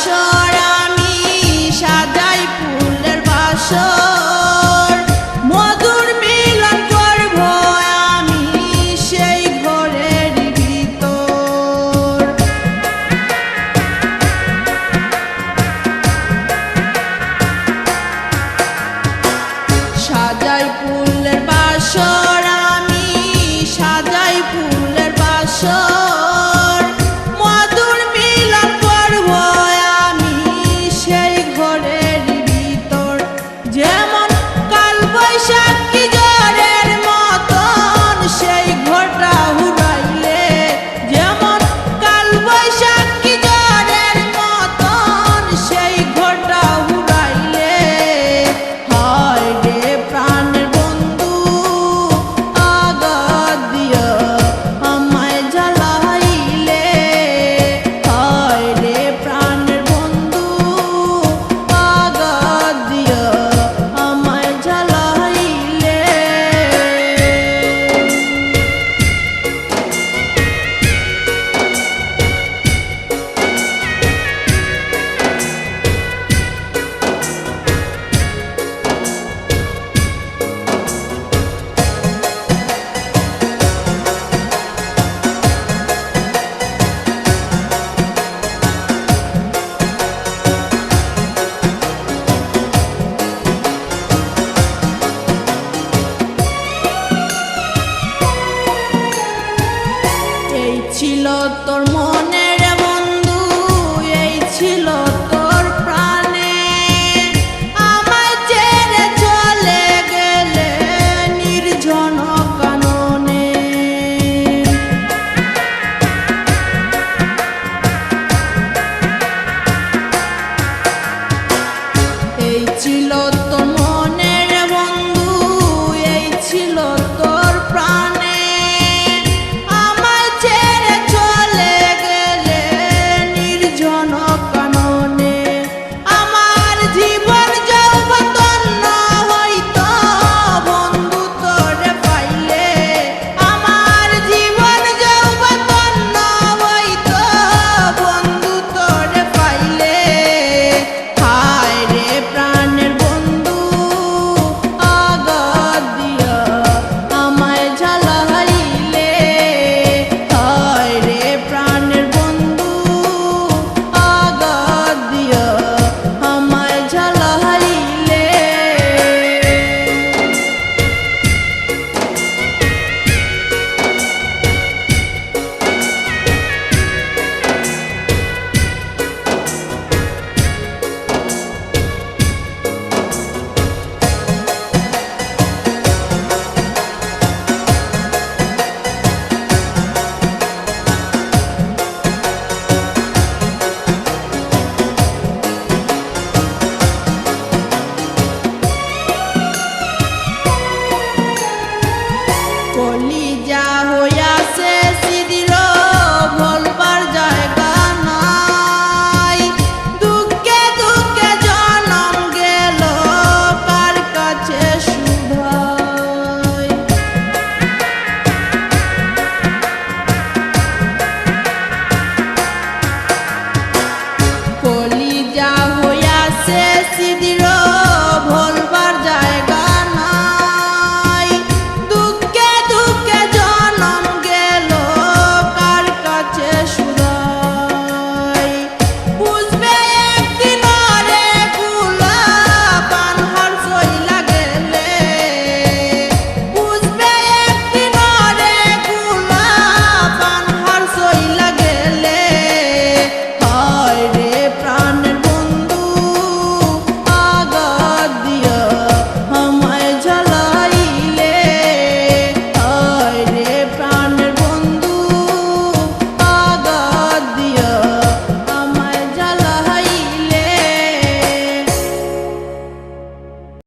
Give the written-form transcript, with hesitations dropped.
বাসর আমি সাজাই ফুলের বাসর মধুর মিলন করব আমি সেই ঘরের ভিতর সাজাই ফুলের বাসর আমি সাজাই ফুলের বাসর মধুর মিলন করব আমি সেই ঘরের ভিতর যেমন কাল বৈশাখী ঝড়ের মতন সেই ঘরটা উড়াইলে যেমন কাল বৈশাখী ঝড়ের মতন সেই ঘরটা উড়াইলে হয় রে প্রাণের বন্ধু আঘাত দিয়া আমায় জ্বালাইলে হয় রে প্রাণের বন্ধু আঘাত দিয়া আমায় জ্বালাইলে এই ছিল তোর মনে